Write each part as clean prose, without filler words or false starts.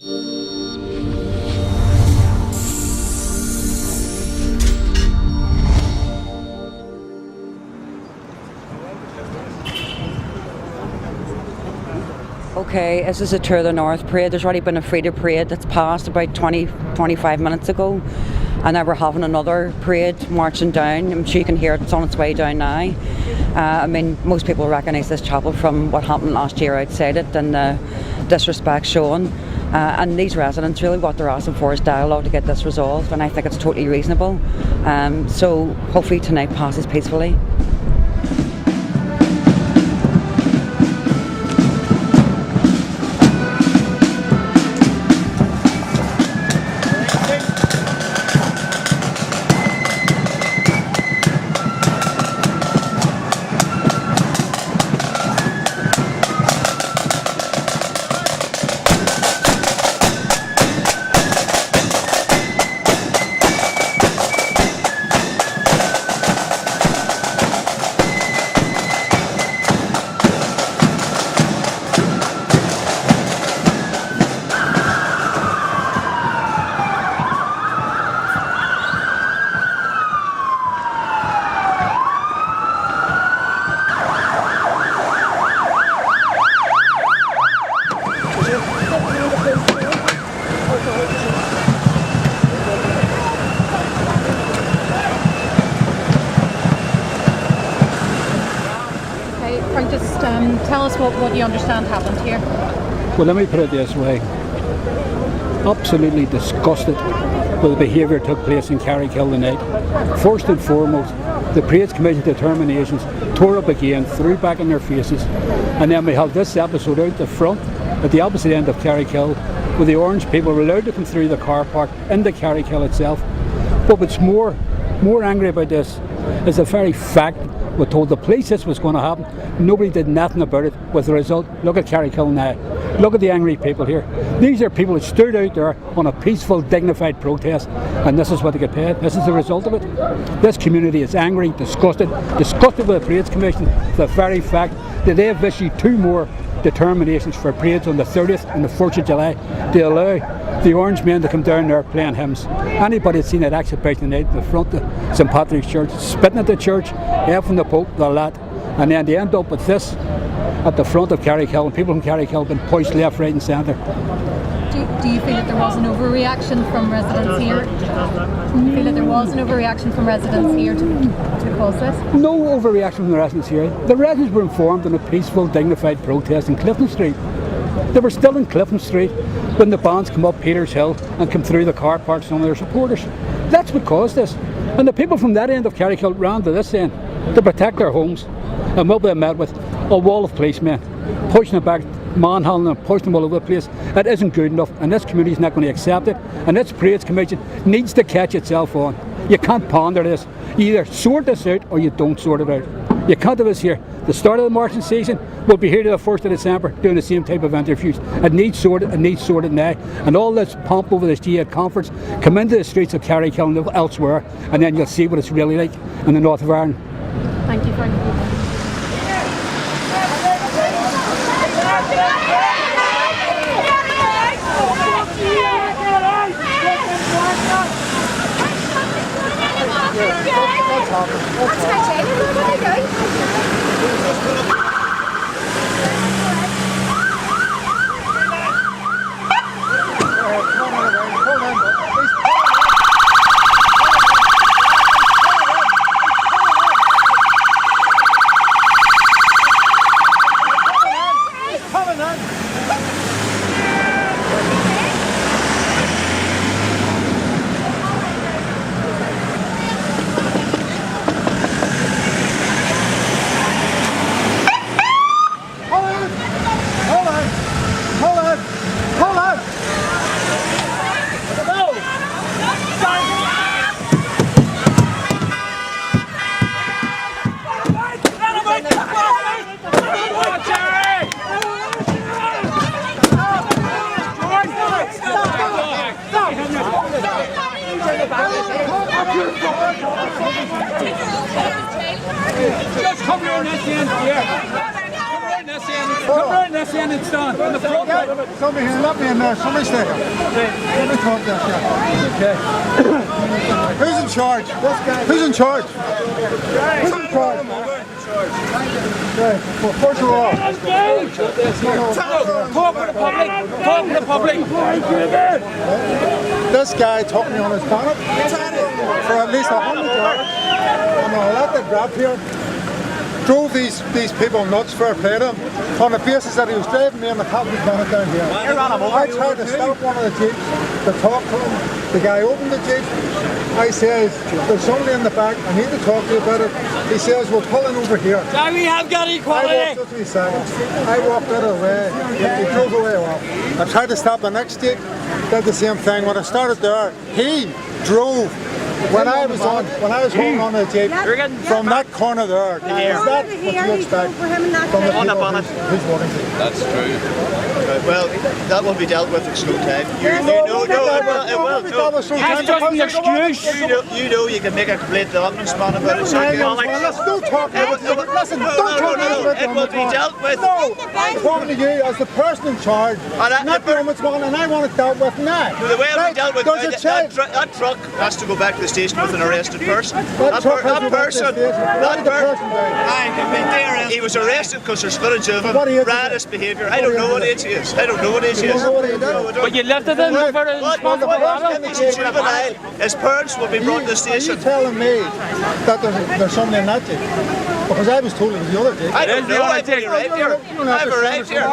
Okay, this is a Tour of the North parade. There's already been a Freedom parade that's passed about 25 minutes ago. And now we're having another parade marching down. I'm sure you can hear it, it's on its way down now. I mean, most people recognise this chapel from what happened last year outside it and the disrespect shown. And these residents, really what they're asking for is dialogue to get this resolved, and I think it's totally reasonable. So hopefully tonight passes peacefully. Tell us what you understand happened here. Well, let me put it this way. Absolutely disgusted with the behaviour that took place in Gerry Kelly tonight. First and foremost, the Parades Commission determinations tore up again, threw back in their faces, and then we held this episode out the front at the opposite end of Gerry Kelly, where the orange people were allowed to come through the car park into Gerry Kelly itself. But what's more angry about this is the very fact we told the police this was going to happen. Nobody did nothing about it. With the result, look at Gerry Kelly now. Look at the angry people here. These are people that stood out there on a peaceful, dignified protest, and this is what they get paid. This is the result of it. This community is angry, disgusted with the Parades Commission. The very fact that they have issued 2 more determinations for parades on the 30th and the 4th of July to allow the orange men to come down there playing hymns. Anybody that's seen that exhibition tonight in the front of St Patrick's Church, spitting at the church, effing the Pope, the lot, and then they end up with this at the front of Gerry Kelly. People from Gerry Kelly have been pushed left, right and centre. Do you feel that there was an overreaction from residents here? Do you feel that there was an overreaction from residents here to cause this? No overreaction from the residents here. The residents were informed on a peaceful, dignified protest in Clifton Street. They were still in Clifton Street when the bands come up Peters Hill and come through the car park, some of their supporters. That's what caused this. And the people from that end of Gerry Kelly ran to this end to protect their homes. And what we met with a wall of policemen pushing it back, manhandling them, pushing them all over the place. That isn't good enough, and this community is not going to accept it. And this Parades Commission needs to catch itself on. You can't ponder this. You either sort this out or you don't sort it out. You can't have us here. The start of the marching season, we'll be here to the 1st of December doing the same type of interviews. It needs sorted now. And all this pomp over this G8 conference, come into the streets of Gerry Kelly and elsewhere, and then you'll see what it's really like in the north of Ireland. Thank you, Frank. What's my chain? Where are you going? Just come here on this end, yeah. Come here on this end. Come round this end and stand in the front. Somebody here, let me in there. Somebody stay here. Let me talk this guy. Who's in charge? This guy. Who's in charge? Who's in charge? Right. Well, first of all, Talk with the public. Talk with the public. this guy took me on his bonnet for at least 100 yards. I'm an elected rep here. Drove these people nuts for a play to him on the basis that he was driving me on the top of the bonnet down here. I tried to stop one of the jeeps to talk to him. The guy opened the jeep. I says, there's somebody in the back, I need to talk to you about it. He says, we're pulling over here. We have got equality. I walked 3 seconds. I walked out of the way. He drove away well. I tried to stop the next jeep, did the same thing. When I started there, he drove. When I was holding on to the jeep, from that corner there, is that what you expect from the people who's wanting to? That's true. Well, that will be dealt with in slow time. It will. You know you can make a complaint to the ombudsman about it. So Don't talk about it. Listen, don't talk about it. It will be dealt with. No, I'm talking to you as the person in charge, not the ombudsman, and I want it dealt with now. The way it will be dealt with, There's a change. that truck has to go back to the station with an arrested person. That person. He was arrested because there's footage of him, raddest behaviour. I don't know what age he is. But you lifted him over in He's a juvenile. His parents will be brought to the station. Are you telling me that there's somebody in that jeep? Because I was told it was the other jeep. I don't know. I've arrived here. I've arrived here.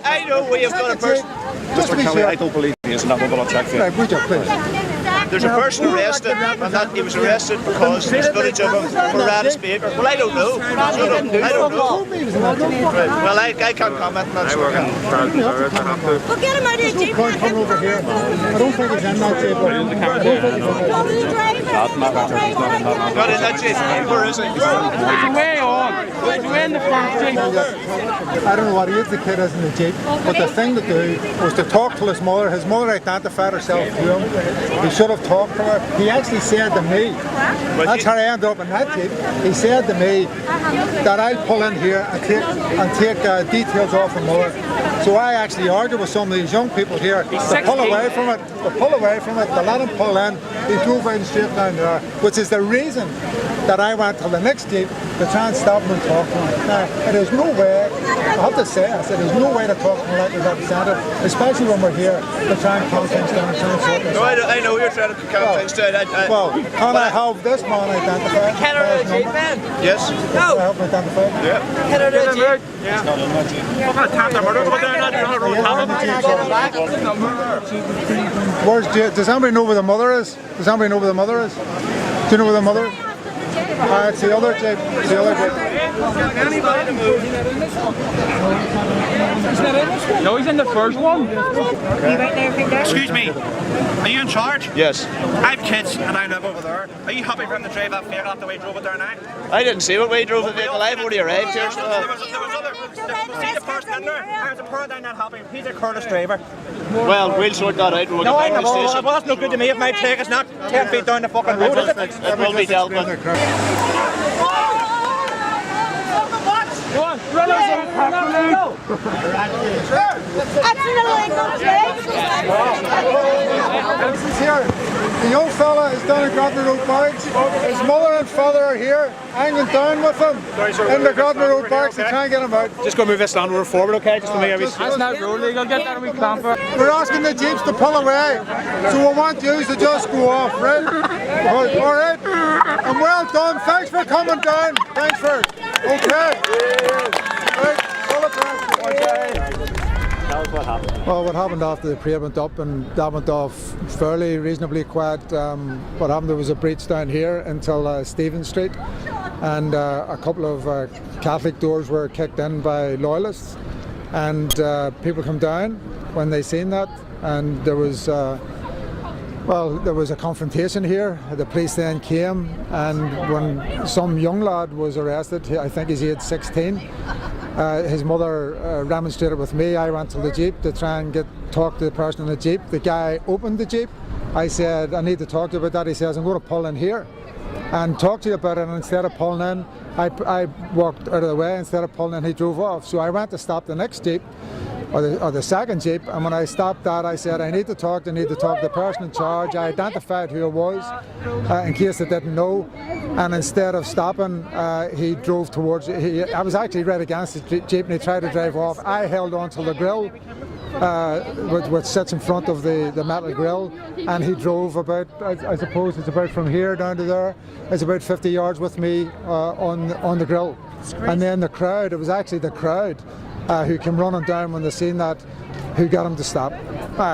I know we have got a person. Mr. Kelly, I don't believe he is, and that will check for you. Right, would you please? There's a person arrested, and that he was arrested because there's footage of him for raddest behavior. Well, I don't know. I don't know. Well, I can't comment on that. Well, get him out of the jeep. Come over here. I don't think he's in that jeep. Not in that jeep. Where is he? way on. Way in the front jeep. I don't know what age the kid is in the jeep, but the thing to do was to talk to his mother. His mother identified herself to him. He should have talked to her. He actually said to me, that's how I ended up in that jeep. He said to me that I'll pull in here and take details off her mother. So I actually argued with some of these young people here to pull away from it, to let him pull in. He drove right straight down there, which is the reason that I went to the next jeep to try and stop him and talk to him. Now, it is no way, I have to say this, it is no way to talk to him like a representative, especially when we're here to try and calm things down and try and sort this out. No, I know you're trying to calm things down. Well, can I have this man identified? Can I have a man? Yes. Can I help him identify? Yeah. What kind of time they're murdered? Does anybody know where the mother is? Do you know where the mother is? It's the other jeep. No, he's in the first one. Excuse me, are you in charge? Yes. I have kids and I live over there. Are you happy for him to drive that vehicle after we drove it there now? I didn't see what way he drove the vehicle. I've already arrived here. So. There was other. See the person in there? There's a poor guy not happy. He's a Curtis driver. Well, we'll sort that out. We'll No, I get back to the know. station. Well, that's no good to me if my take is not 10 feet down the fucking road, is it? It will be dealt with. Go on, run over. That's an illegal jeep. This is here. The young fella is down at Gardner Road Barracks. His mother and father are here, hanging down with him in the Gardner Road Barracks to try and get him out. Just go move this land road forward, okay? Just to make every... That's not road legal. Get that a wee clamp for. We're asking the jeeps to pull away, so we want you to just go off, right? All right? And well done. Thanks for coming down. Thanks for it. Okay. Right. Pull it back. Well, what happened after the parade went up, and that went off fairly reasonably quiet. What happened, there was a breach down here until Stephen Street, and a couple of Catholic doors were kicked in by loyalists, and people come down when they seen that, and there was a confrontation here. The police then came, and when some young lad was arrested, I think he's age 16, his mother remonstrated with me. I went to the Jeep to try and talk to the person in the Jeep. The guy opened the Jeep. I said, I need to talk to you about that. He says, I'm going to pull in here and talk to you about it. And instead of pulling in, I walked out of the way instead of pulling, and he drove off. So I went to stop the next Jeep, or the second Jeep, and when I stopped that, I said, I need to talk to the person in charge. I identified who it was, in case they didn't know, and instead of stopping, he drove towards it. I was actually right against the Jeep, and he tried to drive off. I held on to the grille, which sits in front of the metal grille, and he drove about, I suppose it's about from here down to there, it's about 50 yards with me on the grille. And then the crowd, it was actually the crowd who came running down when they seen that, who got him to stop.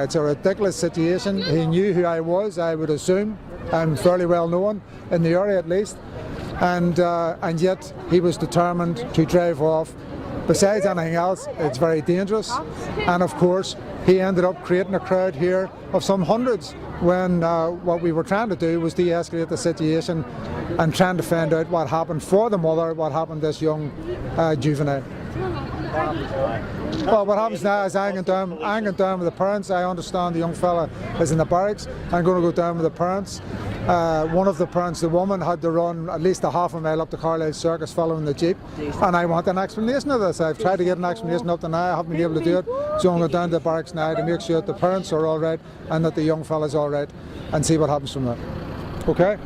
It's a ridiculous situation. He knew who I was, I would assume. I'm fairly well known, in the area at least. And yet he was determined to drive off. Besides anything else, it's very dangerous, and of course he ended up creating a crowd here of some hundreds when what we were trying to do was de-escalate the situation and trying to find out what happened for the mother, what happened to this young juvenile. Well, what happens now is I'm going down with the parents. I understand the young fella is in the barracks. I'm going to go down with the parents. One of the parents, the woman, had to run at least a half a mile up to Carlisle Circus following the Jeep, and I want an explanation of this. I've tried to get an explanation up to now, I haven't been able to do it, so I'm going down to the barracks now to make sure that the parents are all right and that the young fella's all right, and see what happens from there. Okay?